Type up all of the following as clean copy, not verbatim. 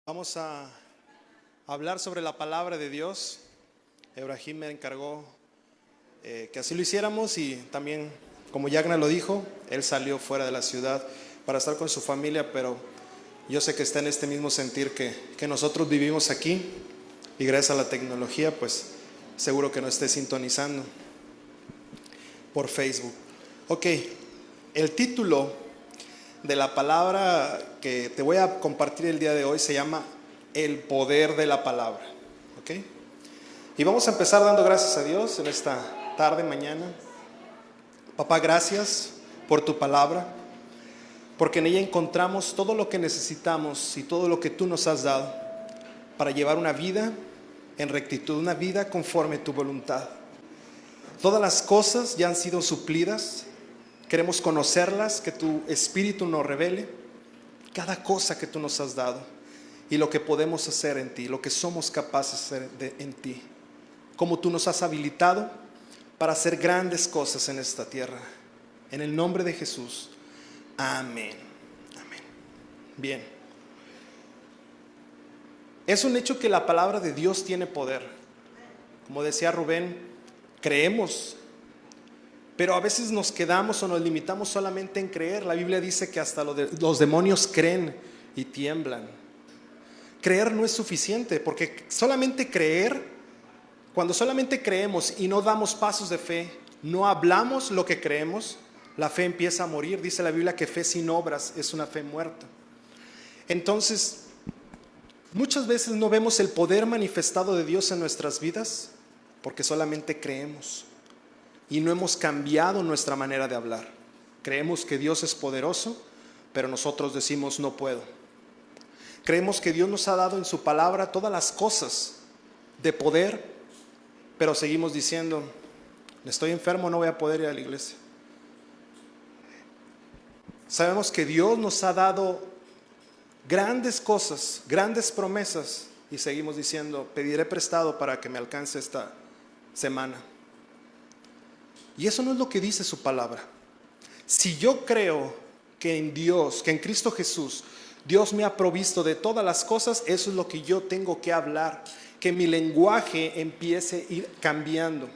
Vamos a hablar sobre la palabra de Dios. Ebrahim me encargó que así lo hiciéramos y también, como Yagna lo dijo, él salió fuera de la ciudad para estar con su familia, pero yo sé que está en este mismo sentir que nosotros vivimos aquí y gracias a la tecnología, pues seguro que nos esté sintonizando por Facebook. Ok, el título de la palabra que te voy a compartir el día de hoy se llama el poder de la palabra. ¿Ok? Y vamos a empezar dando gracias a Dios en esta tarde, mañana. Papá, gracias por tu palabra, porque en ella encontramos todo lo que necesitamos y todo lo que tú nos has dado para llevar una vida en rectitud, una vida conforme a tu voluntad. Todas las cosas ya han sido suplidas. Queremos conocerlas, que tu Espíritu nos revele cada cosa que tú nos has dado y lo que podemos hacer en ti, lo que somos capaces de hacer en ti, cómo tú nos has habilitado para hacer grandes cosas en esta tierra. En el nombre de Jesús, amén. Amén. Bien. Es un hecho que la palabra de Dios tiene poder. Como decía Rubén, creemos, pero a veces nos quedamos o nos limitamos solamente en creer. La Biblia dice que hasta los demonios creen y tiemblan. Creer no es suficiente, porque solamente creer, cuando solamente creemos y no damos pasos de fe, no hablamos lo que creemos, la fe empieza a morir. Dice la Biblia que fe sin obras es una fe muerta. Entonces, muchas veces no vemos el poder manifestado de Dios en nuestras vidas porque solamente creemos. Y no hemos cambiado nuestra manera de hablar. Creemos que Dios es poderoso, pero nosotros decimos no puedo. Creemos que Dios nos ha dado en su palabra todas las cosas de poder, pero seguimos diciendo, estoy enfermo, no voy a poder ir a la iglesia. Sabemos que Dios nos ha dado grandes cosas, grandes promesas, y seguimos diciendo, pediré prestado para que me alcance esta semana. Y eso no es lo que dice su palabra. Si yo creo que en Dios, que en Cristo Jesús, Dios me ha provisto de todas las cosas, eso es lo que yo tengo que hablar. Que mi lenguaje empiece a ir cambiando.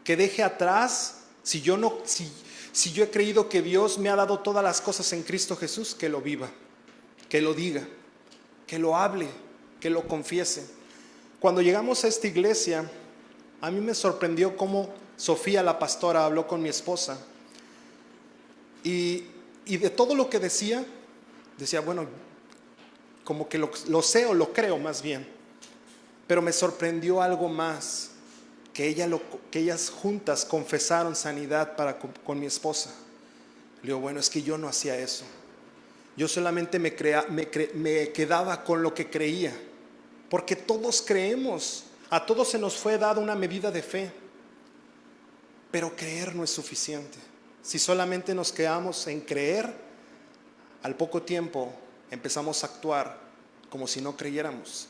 Que deje atrás, si yo he creído que Dios me ha dado todas las cosas en Cristo Jesús, que lo viva, que lo diga, que lo hable, que lo confiese. Cuando llegamos a esta iglesia, a mí me sorprendió cómo Sofía, la pastora, habló con mi esposa y de todo lo que decía, bueno, como que lo sé o lo creo más bien, pero me sorprendió algo más, que ellas juntas confesaron sanidad con mi esposa. Le digo, bueno, es que yo no hacía eso, yo solamente me quedaba con lo que creía, porque todos creemos, a todos se nos fue dada una medida de fe. Pero creer no es suficiente. Si solamente nos quedamos en creer, al poco tiempo empezamos a actuar como si no creyéramos.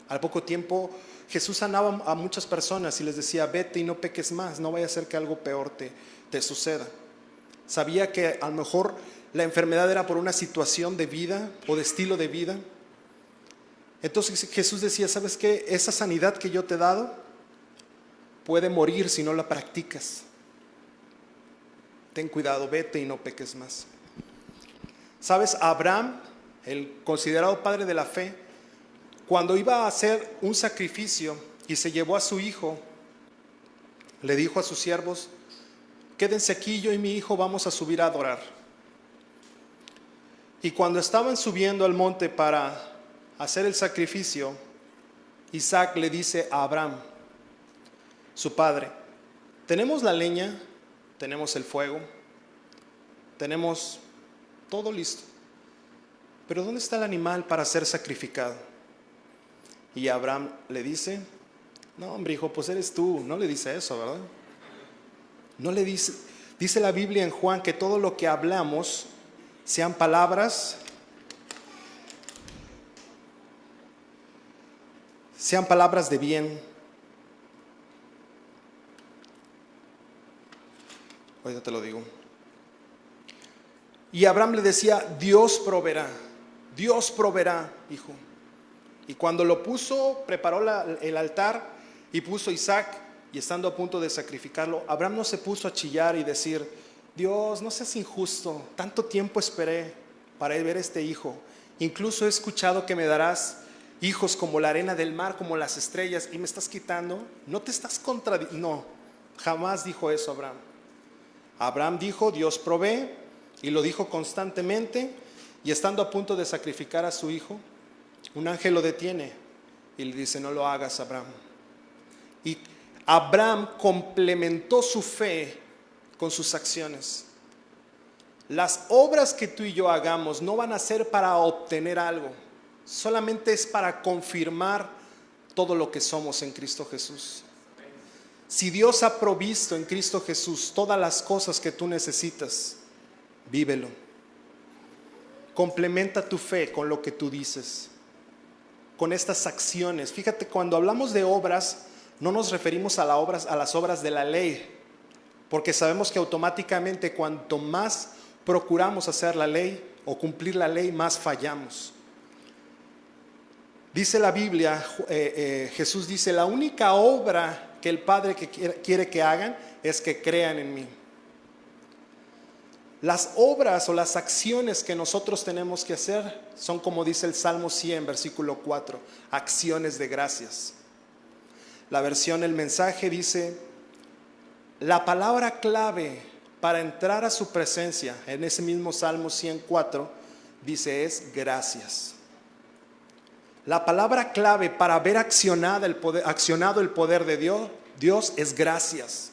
Al poco tiempo Jesús sanaba a muchas personas y les decía, vete y no peques más, no vaya a ser que algo peor te suceda. Sabía que a lo mejor la enfermedad era por una situación de vida o de estilo de vida. Entonces Jesús decía, ¿sabes qué? Esa sanidad que yo te he dado puede morir si no la practicas. Ten cuidado, vete y no peques más. ¿Sabes? Abraham, el considerado padre de la fe, cuando iba a hacer un sacrificio y se llevó a su hijo, le dijo a sus siervos, quédense aquí, yo y mi hijo vamos a subir a adorar. Y cuando estaban subiendo al monte para hacer el sacrificio, Isaac le dice a Abraham, su padre, tenemos la leña, tenemos el fuego, tenemos todo listo, pero ¿dónde está el animal para ser sacrificado? Y Abraham le dice, no hombre hijo, pues eres tú. No le dice eso, ¿verdad? No le dice. Dice la Biblia en Juan que todo lo que hablamos sean palabras de bien. Ahorita te lo digo. Y Abraham le decía, Dios proveerá. Dios proveerá, hijo. Y cuando lo puso, preparó el altar y puso a Isaac, y estando a punto de sacrificarlo, Abraham no se puso a chillar y decir: Dios, no seas injusto, tanto tiempo esperé para ver este hijo. Incluso he escuchado que me darás hijos como la arena del mar, como las estrellas, y me estás quitando. No te estás contradiciendo. No, jamás dijo eso Abraham. Abraham dijo: Dios provee, y lo dijo constantemente. Y estando a punto de sacrificar a su hijo, un ángel lo detiene y le dice: no lo hagas, Abraham. Y Abraham complementó su fe con sus acciones. Las obras que tú y yo hagamos no van a ser para obtener algo, solamente es para confirmar todo lo que somos en Cristo Jesús. Si Dios ha provisto en Cristo Jesús todas las cosas que tú necesitas, vívelo. Complementa tu fe con lo que tú dices, con estas acciones. Fíjate, cuando hablamos de obras, no nos referimos a las obras de la ley, porque sabemos que automáticamente cuanto más procuramos hacer la ley o cumplir la ley, más fallamos. Dice la Biblia, Jesús dice: la única obra que el Padre quiere que hagan es que crean en mí. Las obras o las acciones que nosotros tenemos que hacer son, como dice el Salmo 100, versículo 4, acciones de gracias. La versión El Mensaje dice: la palabra clave para entrar a su presencia, en ese mismo Salmo 104, dice, es gracias. La palabra clave para ver accionado el poder de Dios es gracias.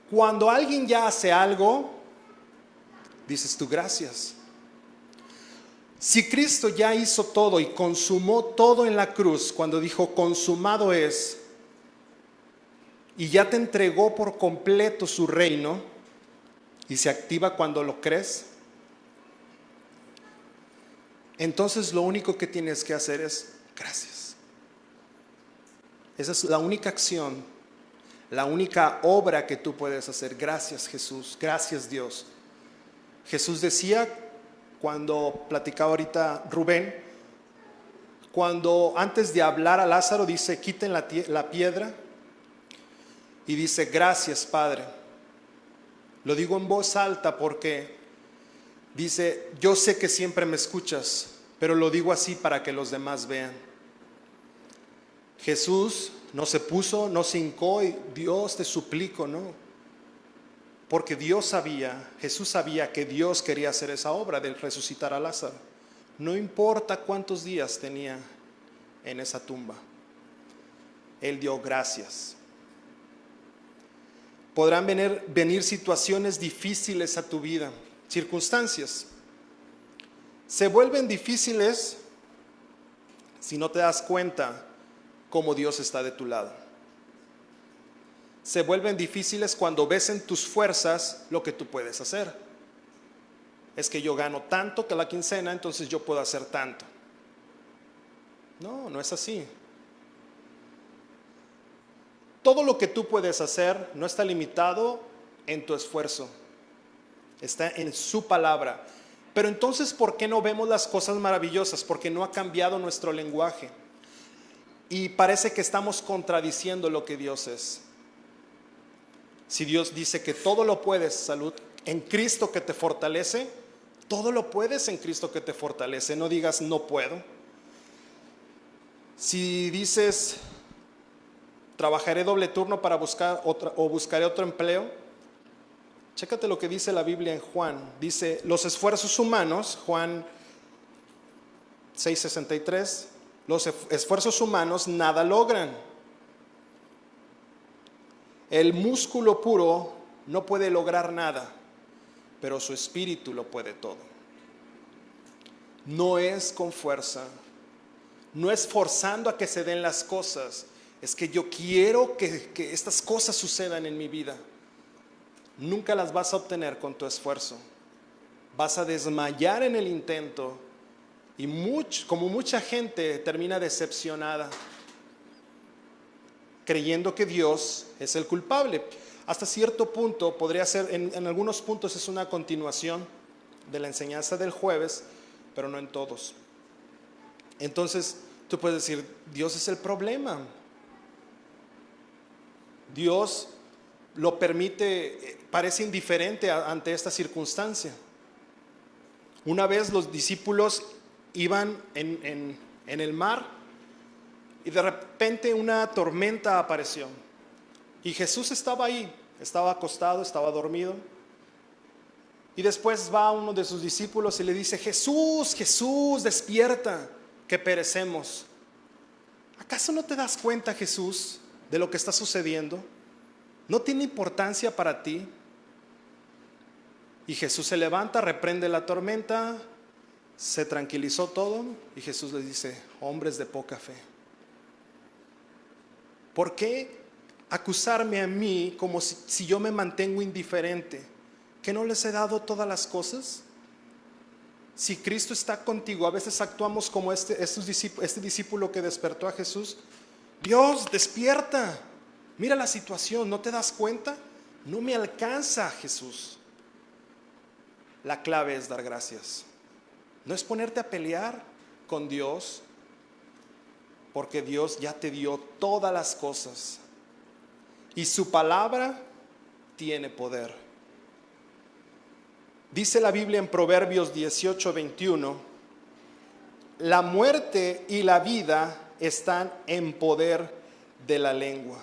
Cuando alguien ya hace algo, dices tú: gracias. Si Cristo ya hizo todo y consumó todo en la cruz, cuando dijo consumado es, y ya te entregó por completo su reino, y se activa cuando lo crees, entonces lo único que tienes que hacer es gracias. Esa es la única acción, la única obra que tú puedes hacer. Gracias, Jesús, gracias, Dios. Jesús decía, cuando platicaba ahorita Rubén, cuando antes de hablar a Lázaro dice: quiten la piedra, y dice: gracias, Padre. Lo digo en voz alta porque dice: yo sé que siempre me escuchas, pero lo digo así para que los demás vean. Jesús no se puso, no se hincó y: Dios, te suplico, no. Porque Jesús sabía que Dios quería hacer esa obra de resucitar a Lázaro. No importa cuántos días tenía en esa tumba, Él dio gracias. Podrán venir situaciones difíciles a tu vida, circunstancias. Se vuelven difíciles si no te das cuenta cómo Dios está de tu lado. Se vuelven difíciles cuando ves en tus fuerzas lo que tú puedes hacer. Es que yo gano tanto que la quincena, entonces yo puedo hacer tanto. No, no es así. Todo lo que tú puedes hacer no está limitado en tu esfuerzo, está en su palabra. Pero entonces, ¿por qué no vemos las cosas maravillosas? Porque no ha cambiado nuestro lenguaje y parece que estamos contradiciendo lo que Dios es. Si Dios dice que todo lo puedes, salud, en Cristo que te fortalece, todo lo puedes en Cristo que te fortalece. No digas no puedo. Si dices trabajaré doble turno para buscaré otro empleo, chécate lo que dice la Biblia en Juan. Dice: los esfuerzos humanos, Juan 6:63, los esfuerzos humanos nada logran. El músculo puro no puede lograr nada, pero su espíritu lo puede todo. No es con fuerza, no es forzando a que se den las cosas. Es que yo quiero que estas cosas sucedan en mi vida. Nunca las vas a obtener con tu esfuerzo. Vas a desmayar en el intento y como mucha gente termina decepcionada, creyendo que Dios es el culpable. Hasta cierto punto podría ser, en algunos puntos es una continuación de la enseñanza del jueves, pero no en todos. Entonces tú puedes decir, Dios es el problema. Dios lo permite, parece indiferente ante esta circunstancia. Una vez los discípulos iban en el mar y de repente una tormenta apareció. Y Jesús estaba ahí, estaba acostado, estaba dormido. Y después va uno de sus discípulos y le dice, Jesús, Jesús, despierta, que perecemos. ¿Acaso no te das cuenta, Jesús, de lo que está sucediendo? ¿No tiene importancia para ti? Y Jesús se levanta, reprende la tormenta, se tranquilizó todo y Jesús les dice, hombres de poca fe, ¿por qué acusarme a mí como si yo me mantengo indiferente? ¿Que no les he dado todas las cosas? Si Cristo está contigo, a veces actuamos como este discípulo que despertó a Jesús. Dios, despierta, mira la situación, ¿no te das cuenta? No me alcanza, Jesús. La clave es dar gracias. No es ponerte a pelear con Dios, porque Dios ya te dio todas las cosas y su palabra tiene poder. Dice la Biblia en Proverbios 18:21, la muerte y la vida están en poder de la lengua.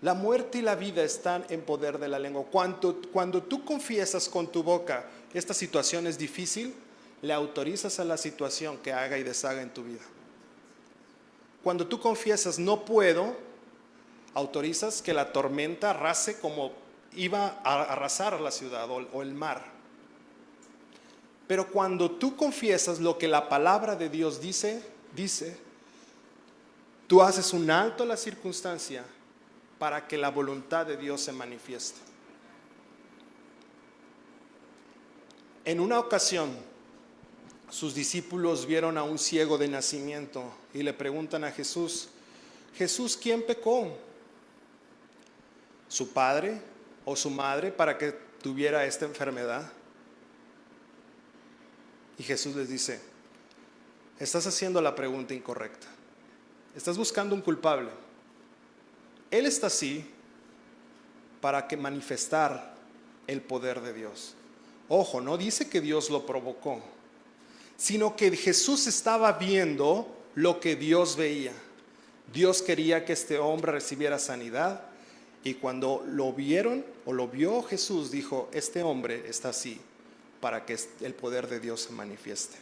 La muerte y la vida están en poder de la lengua. Cuando tú confiesas con tu boca, esta situación es difícil, le autorizas a la situación que haga y deshaga en tu vida. Cuando tú confiesas no puedo, autorizas que la tormenta arrase como iba a arrasar la ciudad o el mar. Pero cuando tú confiesas lo que la palabra de Dios dice, tú haces un alto a la circunstancia para que la voluntad de Dios se manifieste. En una ocasión, sus discípulos vieron a un ciego de nacimiento y le preguntan a Jesús, Jesús, ¿quién pecó? ¿Su padre o su madre para que tuviera esta enfermedad? Y Jesús les dice, estás haciendo la pregunta incorrecta. Estás buscando un culpable. Él está así para que manifestar el poder de Dios. Ojo, no dice que Dios lo provocó, sino que Jesús estaba viendo lo que Dios veía. Dios quería que este hombre recibiera sanidad y cuando lo vieron o lo vio Jesús dijo, este hombre está así para que el poder de Dios se manifieste.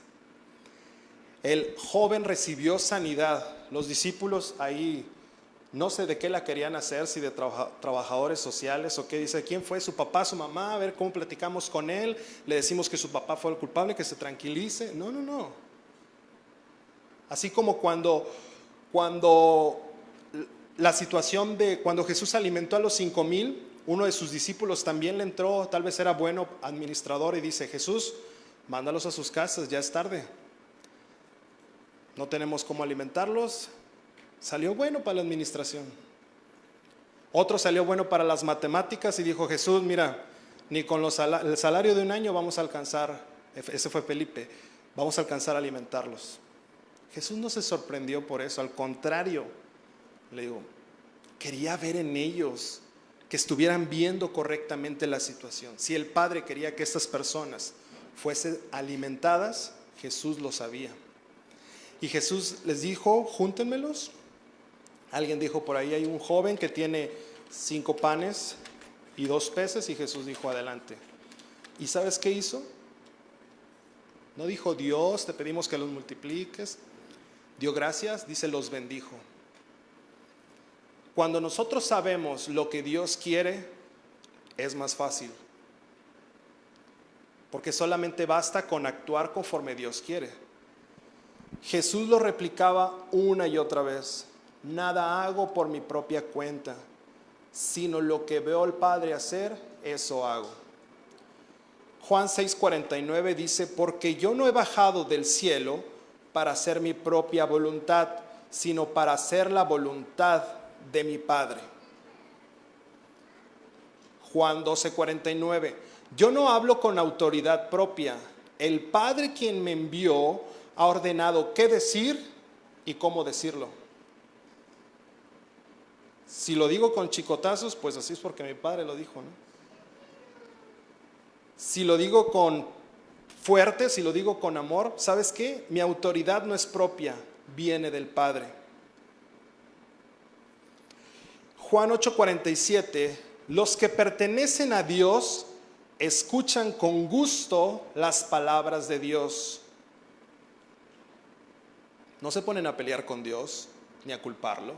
El joven recibió sanidad. Los discípulos ahí no sé de qué la querían hacer, si de trabajadores sociales o qué. Dice, ¿quién fue? ¿Su papá, su mamá? A ver cómo platicamos con él. Le decimos que su papá fue el culpable, que se tranquilice. No. Así como cuando la situación de cuando Jesús alimentó a los 5,000, uno de sus discípulos también le entró, tal vez era bueno administrador y dice, Jesús, mándalos a sus casas, ya es tarde. No tenemos cómo alimentarlos. Salió bueno para la administración. Otro salió bueno para las matemáticas y dijo, Jesús, mira, ni con el salario de un año vamos a alcanzar, ese fue Felipe, vamos a alcanzar a alimentarlos. Jesús no se sorprendió por eso, al contrario, le digo, quería ver en ellos que estuvieran viendo correctamente la situación. Si el Padre quería que estas personas fuesen alimentadas, Jesús lo sabía. Y Jesús les dijo, júntenmelos. Alguien dijo por ahí, hay un joven que tiene 5 panes y 2 peces y Jesús dijo, adelante. ¿Y sabes qué hizo? No dijo, Dios, te pedimos que los multipliques. Dio gracias, dice, los bendijo. Cuando nosotros sabemos lo que Dios quiere, es más fácil. Porque solamente basta con actuar conforme Dios quiere. Jesús lo replicaba una y otra vez. Nada hago por mi propia cuenta, sino lo que veo al Padre hacer, eso hago. Juan 6:49 dice, porque yo no he bajado del cielo para hacer mi propia voluntad, sino para hacer la voluntad de mi Padre. Juan 12:49, yo no hablo con autoridad propia, El Padre quien me envió ha ordenado qué decir y cómo decirlo. Si lo digo con chicotazos, pues así es porque mi Padre lo dijo, ¿no? Si lo digo con fuerte, si lo digo con amor, ¿sabes qué? Mi autoridad no es propia, viene del Padre. Juan 8:47, los que pertenecen a Dios escuchan con gusto las palabras de Dios. No se ponen a pelear con Dios ni a culparlo.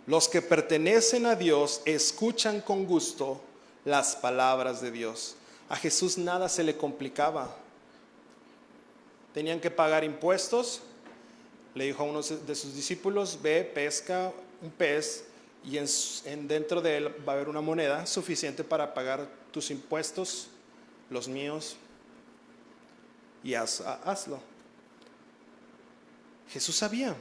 Los que pertenecen a Dios escuchan con gusto las palabras de Dios. A Jesús nada se le complicaba. Tenían que pagar impuestos. Le dijo a uno de sus discípulos, ve, pesca un pez y dentro de él va a haber una moneda suficiente para pagar tus impuestos, los míos, y hazlo. Jesús sabía.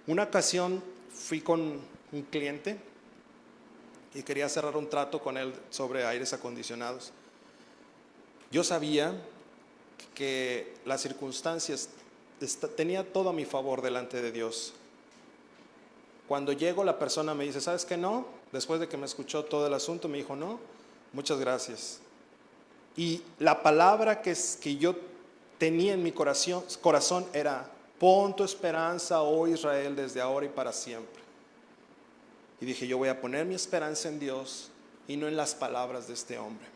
Una ocasión fui con un cliente y quería cerrar un trato con él sobre aires acondicionados. Yo sabía que las circunstancias tenía todo a mi favor delante de Dios. Cuando llego, la persona me dice, ¿sabes qué? No, después de que me escuchó todo el asunto, me dijo, no, muchas gracias. Y la palabra que yo tenía en mi corazón era, pon tu esperanza, oh Israel, desde ahora y para siempre. Y dije, yo voy a poner mi esperanza en Dios y no en las palabras de este hombre.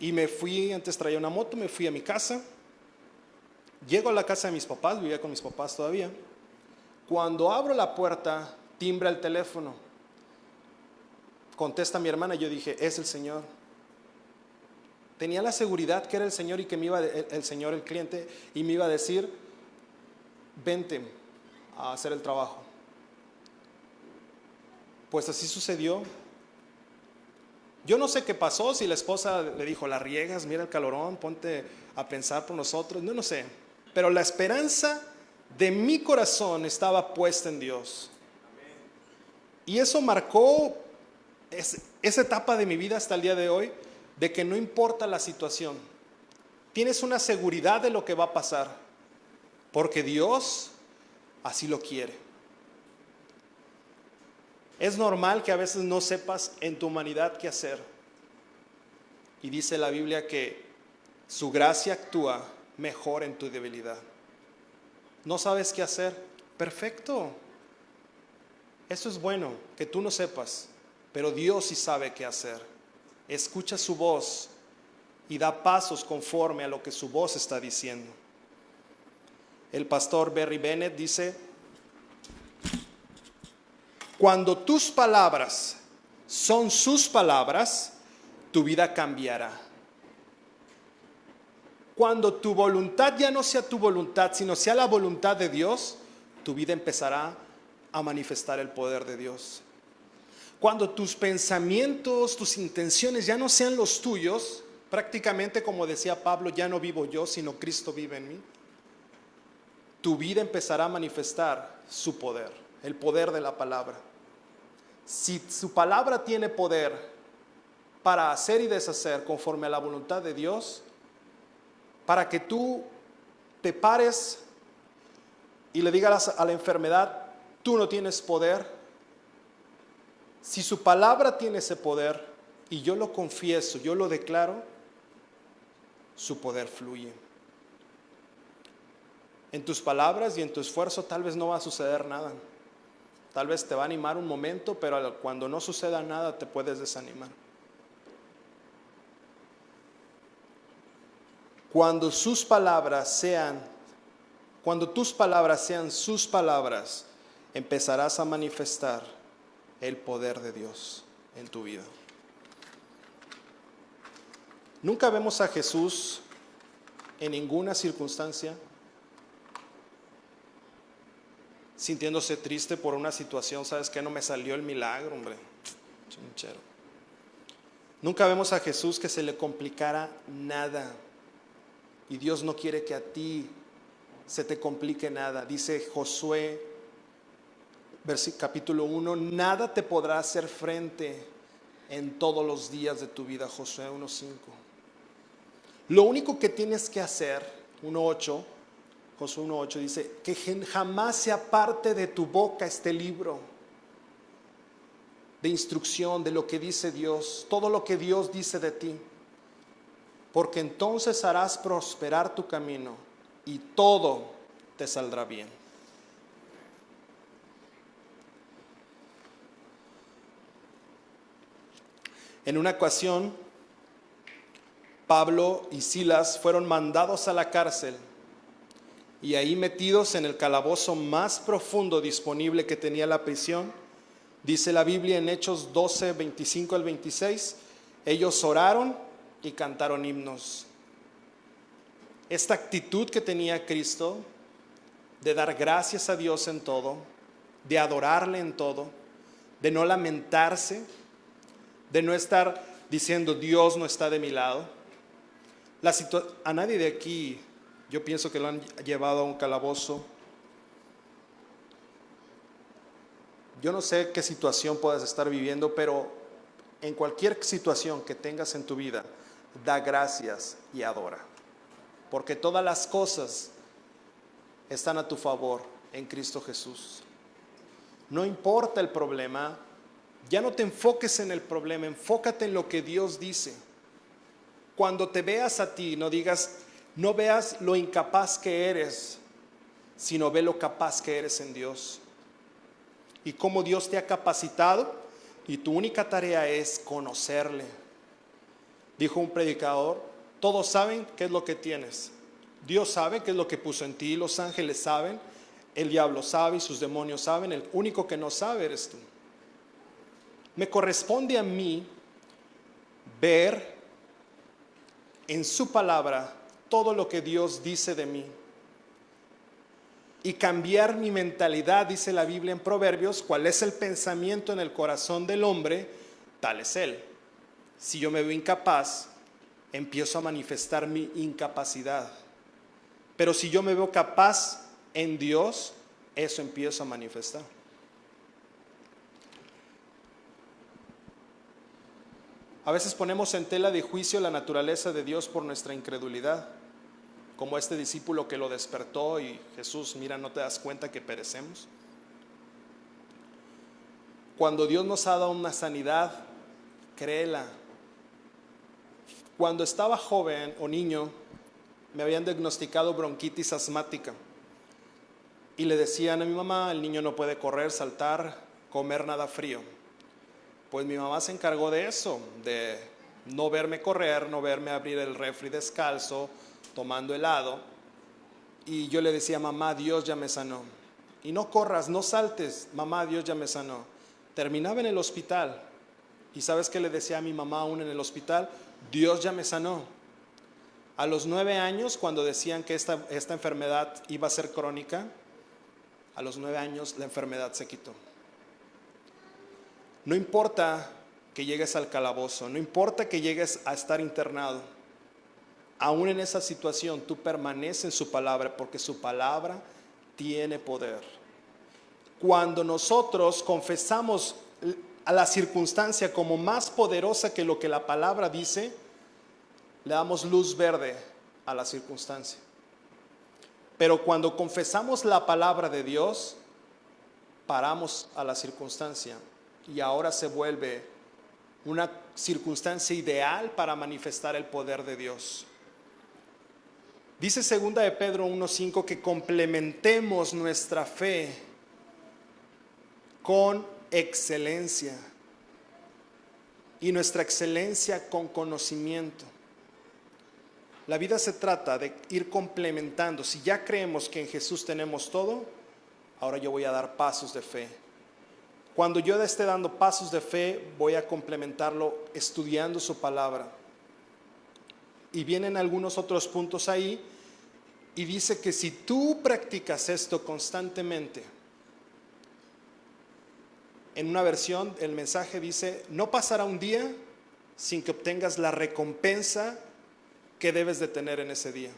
Y me fui, antes traía una moto, me fui a mi casa. Llego a la casa de mis papás, vivía con mis papás todavía. Cuando abro la puerta, timbra el teléfono. Contesta mi hermana, yo dije, es el Señor. Tenía la seguridad que era el Señor y que me iba el Señor, el cliente, y me iba a decir, vente a hacer el trabajo. Pues así sucedió. Yo no sé qué pasó, si la esposa le dijo, la riegas, mira el calorón, ponte a pensar por nosotros, no sé. Pero la esperanza de mi corazón estaba puesta en Dios. Y eso marcó esa etapa de mi vida hasta el día de hoy, de que no importa la situación, tienes una seguridad de lo que va a pasar, porque Dios así lo quiere. Es normal que a veces no sepas en tu humanidad qué hacer. Y dice la Biblia que su gracia actúa mejor en tu debilidad. ¿No sabes qué hacer? Perfecto. Eso es bueno, que tú no sepas, pero Dios sí sabe qué hacer. Escucha su voz y da pasos conforme a lo que su voz está diciendo. El pastor Barry Bennett dice, cuando tus palabras son sus palabras, tu vida cambiará. Cuando tu voluntad ya no sea tu voluntad, sino sea la voluntad de Dios, tu vida empezará a manifestar el poder de Dios. Cuando tus pensamientos, tus intenciones ya no sean los tuyos, prácticamente como decía Pablo, ya no vivo yo, sino Cristo vive en mí, tu vida empezará a manifestar su poder, el poder de la palabra. Si su palabra tiene poder para hacer y deshacer conforme a la voluntad de Dios, para que tú te pares y le digas a la enfermedad, tú no tienes poder. Si su palabra tiene ese poder y yo lo confieso, yo lo declaro, su poder fluye. En tus palabras y en tu esfuerzo tal vez no va a suceder nada. Tal vez te va a animar un momento, pero cuando no suceda nada te puedes desanimar. Cuando tus palabras sean sus palabras, empezarás a manifestar el poder de Dios en tu vida. Nunca vemos a Jesús en ninguna circunstancia sintiéndose triste por una situación. ¿Sabes qué? No me salió el milagro, hombre. Chinchero. Nunca vemos a Jesús que se le complicara nada. Y Dios no quiere que a ti se te complique nada. Dice Josué, capítulo 1, nada te podrá hacer frente en todos los días de tu vida. Josué 1:5. Lo único que tienes que hacer, 1:8, Josué 1:8 dice, que jamás se aparte de tu boca este libro de instrucción, de lo que dice Dios, todo lo que Dios dice de ti, porque entonces harás prosperar tu camino y todo te saldrá bien. En una ocasión, Pablo y Silas fueron mandados a la cárcel y ahí metidos en el calabozo más profundo disponible que tenía la prisión, dice la Biblia en Hechos 12, 25 al 26, ellos oraron y cantaron himnos. Esta actitud que tenía Cristo de dar gracias a Dios en todo, de adorarle en todo, de no lamentarse, de no estar diciendo Dios no está de mi lado. A nadie de aquí, yo pienso que lo han llevado a un calabozo. Yo no sé qué situación puedas estar viviendo, pero en cualquier situación que tengas en tu vida, da gracias y adora. Porque todas las cosas están a tu favor en Cristo Jesús. No importa el problema, ya no te enfoques en el problema, enfócate en lo que Dios dice. Cuando te veas a ti, no veas lo incapaz que eres, sino ve lo capaz que eres en Dios. Y cómo Dios te ha capacitado, y tu única tarea es conocerle. Dijo un predicador, todos saben qué es lo que tienes. Dios sabe qué es lo que puso en ti, los ángeles saben, el diablo sabe y sus demonios saben, el único que no sabe eres tú. Me corresponde a mí ver en su palabra todo lo que Dios dice de mí y cambiar mi mentalidad, dice la Biblia en Proverbios, cuál es el pensamiento en el corazón del hombre, tal es él. Si yo me veo incapaz, empiezo a manifestar mi incapacidad. Pero si yo me veo capaz en Dios, eso empiezo a manifestar. A veces ponemos en tela de juicio la naturaleza de Dios por nuestra incredulidad, como este discípulo que lo despertó y Jesús, mira, ¿no te das cuenta que perecemos? Cuando Dios nos ha dado una sanidad, créela. Cuando estaba joven o niño, me habían diagnosticado bronquitis asmática y le decían a mi mamá, el niño no puede correr, saltar, comer nada frío. Pues mi mamá se encargó de eso, de no verme correr, no verme abrir el refri descalzo, tomando helado. Y yo le decía, mamá, Dios ya me sanó. Y no corras, no saltes, mamá, Dios ya me sanó. Terminaba en el hospital. ¿Y sabes qué le decía a mi mamá aún en el hospital? Dios ya me sanó. A los 9 años, cuando decían que esta enfermedad iba a ser crónica, a los 9 años la enfermedad se quitó. No importa que llegues al calabozo, no importa que llegues a estar internado, aún en esa situación tú permaneces en su palabra, porque su palabra tiene poder. Cuando nosotros confesamos a la circunstancia como más poderosa que lo que la palabra dice, le damos luz verde a la circunstancia. Pero cuando confesamos la palabra de Dios, paramos a la circunstancia. Y ahora se vuelve una circunstancia ideal para manifestar el poder de Dios. Dice 2 de Pedro 1:5 que complementemos nuestra fe con excelencia y nuestra excelencia con conocimiento. La vida se trata de ir complementando. Si ya creemos que en Jesús tenemos todo, ahora yo voy a dar pasos de fe. Cuando yo esté dando pasos de fe, voy a complementarlo estudiando su palabra. Y vienen algunos otros puntos ahí, y dice que si tú practicas esto constantemente, en una versión el mensaje dice, no pasará un día sin que obtengas la recompensa que debes de tener en ese día.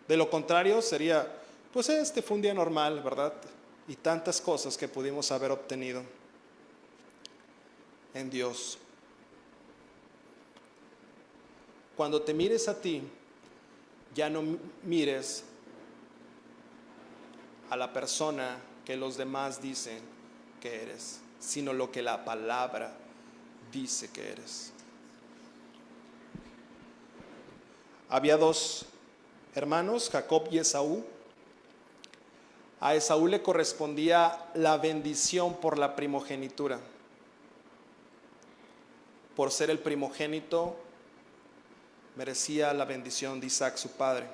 De lo contrario sería, pues este fue un día normal, ¿verdad? Y tantas cosas que pudimos haber obtenido en Dios. Cuando te mires a ti, ya no mires a la persona que los demás dicen que eres, sino lo que la palabra dice que eres. Había dos hermanos, Jacob y Esaú. A Esaú le correspondía la bendición por la primogenitura. Por ser el primogénito, merecía la bendición de Isaac, su padre.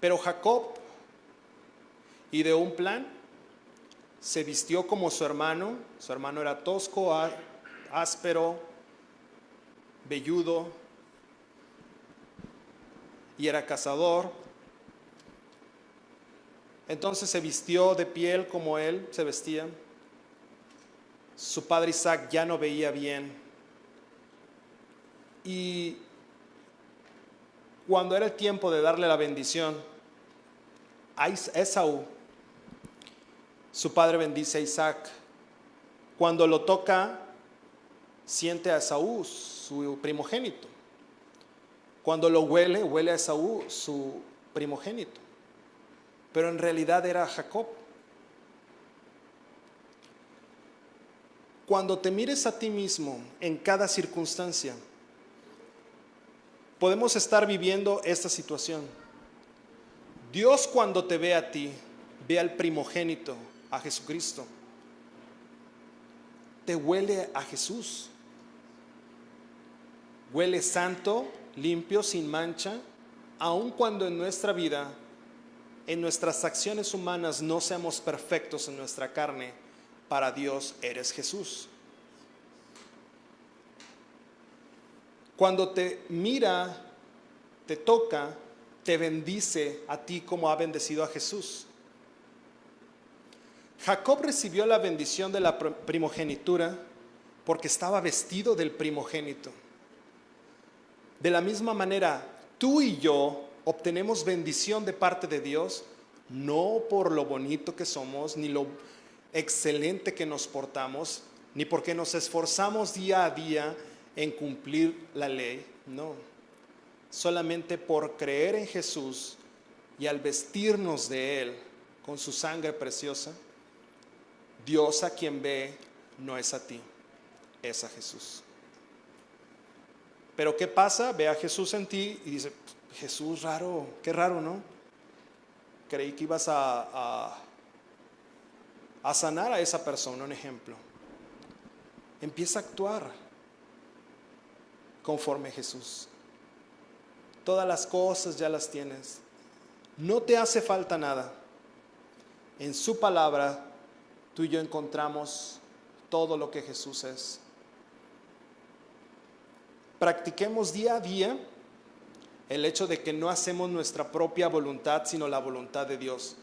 Pero Jacob ideó un plan, se vistió como su hermano era tosco, áspero, velludo, y era cazador. Entonces se vistió de piel como él se vestía. Su padre Isaac ya no veía bien. Y cuando era el tiempo de darle la bendición a Esaú, su padre bendice a Isaac. Cuando lo toca, siente a Esaú, su primogénito. Cuando lo huele, huele a Esaú, su primogénito. Pero en realidad era Jacob. Cuando te mires a ti mismo en cada circunstancia, podemos estar viviendo esta situación. Dios, cuando te ve a ti, ve al primogénito, a Jesucristo. Te huele a Jesús. Huele santo, limpio, sin mancha, aun cuando en nuestra vida, en nuestras acciones humanas, no seamos perfectos en nuestra carne. Para Dios eres Jesús. Cuando te mira, te toca, te bendice a ti como ha bendecido a Jesús. Jacob recibió la bendición de la primogenitura porque estaba vestido del primogénito. De la misma manera, tú y yo obtenemos bendición de parte de Dios, no por lo bonito que somos, ni lo excelente que nos portamos, ni porque nos esforzamos día a día en cumplir la ley, no. Solamente por creer en Jesús y al vestirnos de Él con su sangre preciosa, Dios a quien ve no es a ti, es a Jesús. Pero ¿qué pasa? Ve a Jesús en ti y dice, Jesús, raro, qué raro, ¿no? Creí que ibas a sanar a esa persona, un ejemplo. Empieza a actuar conforme a Jesús. Todas las cosas ya las tienes. No te hace falta nada. En su palabra, tú y yo encontramos todo lo que Jesús es. Practiquemos día a día el hecho de que no hacemos nuestra propia voluntad, sino la voluntad de Dios.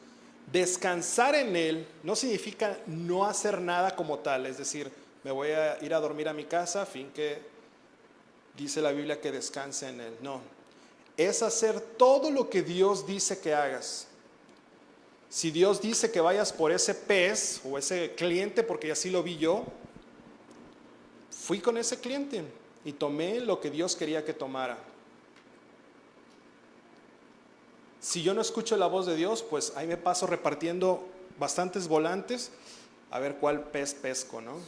Descansar en Él no significa no hacer nada como tal, es decir, me voy a ir a dormir a mi casa, a fin que dice la Biblia que descanse en Él. No, es hacer todo lo que Dios dice que hagas. Si Dios dice que vayas por ese pez o ese cliente, porque así lo vi yo, fui con ese cliente y tomé lo que Dios quería que tomara. Si yo no escucho la voz de Dios, pues ahí me paso repartiendo bastantes volantes a ver cuál pez pesco, ¿no?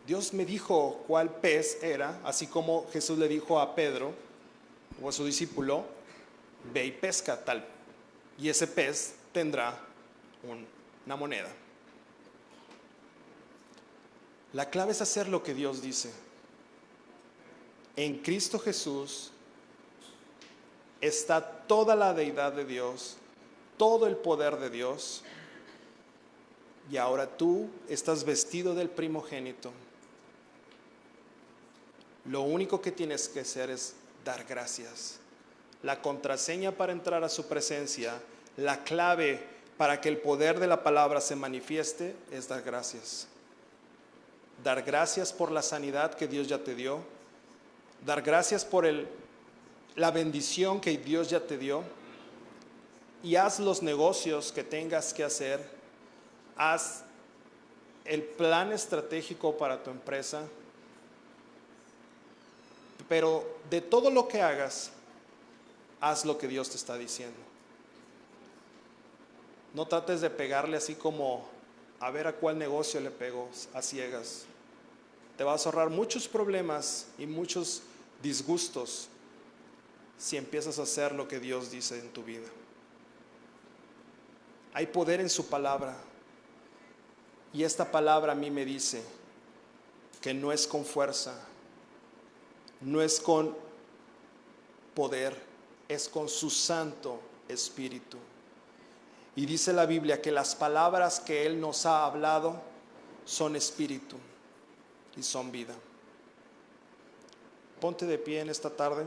Dios me dijo cuál pez era, así como Jesús le dijo a Pedro o a su discípulo, ve y pesca tal, y ese pez tendrá una moneda. La clave es hacer lo que Dios dice. En Cristo Jesús está toda la deidad de Dios, todo el poder de Dios, y ahora tú estás vestido del primogénito. Lo único que tienes que hacer es dar gracias. La contraseña para entrar a su presencia, la clave para que el poder de la palabra se manifieste es dar gracias. Dar gracias por la sanidad que Dios ya te dio, dar gracias por la bendición que Dios ya te dio, y haz los negocios que tengas que hacer, haz el plan estratégico para tu empresa, Pero de todo lo que hagas, haz lo que Dios te está diciendo. No trates de pegarle así como a ver a cuál negocio le pego a ciegas. Te vas a ahorrar muchos problemas y muchos disgustos si empiezas a hacer lo que Dios dice en tu vida. Hay poder en su palabra, y esta palabra a mí me dice que no es con fuerza, no es con poder, es con su Santo Espíritu. Y dice la Biblia que las palabras que Él nos ha hablado son espíritu y son vida. Ponte de pie en esta tarde.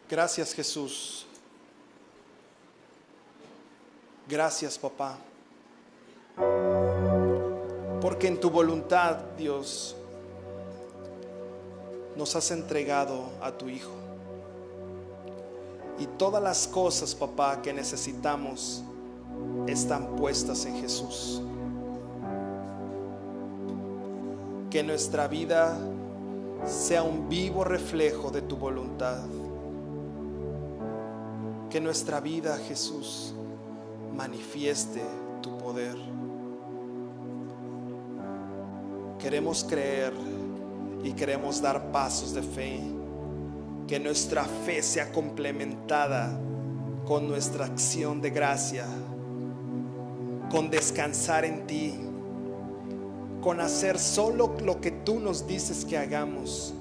Gracias, Jesús. Gracias, papá. Porque en tu voluntad, Dios, nos has entregado a tu Hijo. Y todas las cosas, papá, que necesitamos están puestas en Jesús. Que nuestra vida sea un vivo reflejo de tu voluntad. Que nuestra vida, Jesús, manifieste tu poder. Queremos creer y queremos dar pasos de fe. Que nuestra fe sea complementada con nuestra acción de gracia, con descansar en ti, con hacer solo lo que tú nos dices que hagamos.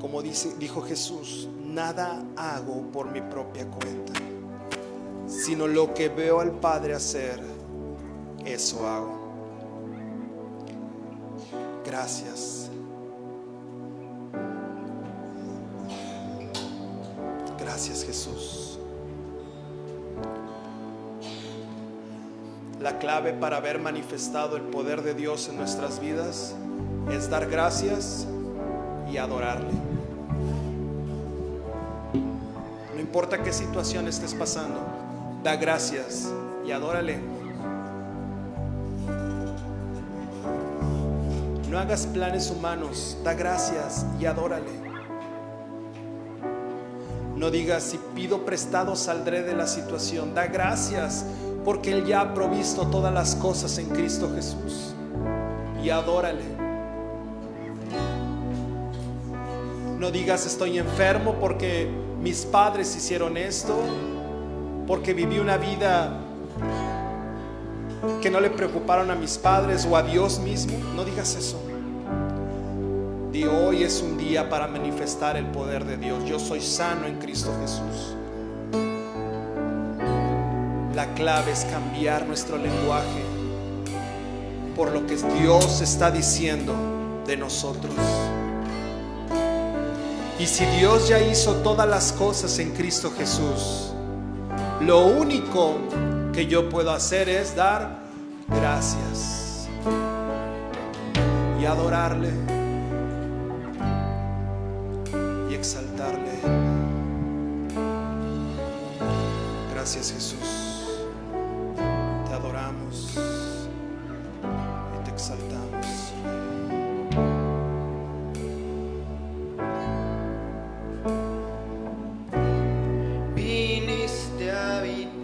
Como dijo Jesús, nada hago por mi propia cuenta, sino lo que veo al Padre hacer, eso hago. Gracias. Gracias, Jesús. La clave para haber manifestado el poder de Dios en nuestras vidas es dar gracias y adorarle. No importa qué situación estés pasando, da gracias y adórale. No hagas planes humanos, da gracias y adórale. No digas, si pido prestado saldré de la situación. Da gracias porque Él ya ha provisto todas las cosas en Cristo Jesús. Y adórale. No digas, estoy enfermo porque mis padres hicieron esto, porque viví una vida que no le preocuparon a mis padres o a Dios mismo. No digas eso. Y hoy es un día para manifestar el poder de Dios. Yo soy sano en Cristo Jesús. La clave es cambiar nuestro lenguaje por lo que Dios está diciendo de nosotros. Y si Dios ya hizo todas las cosas en Cristo Jesús, lo único que yo puedo hacer es dar gracias y adorarle y exaltarle. Gracias, Jesús. Te adoramos y te exaltamos. Viniste a habitar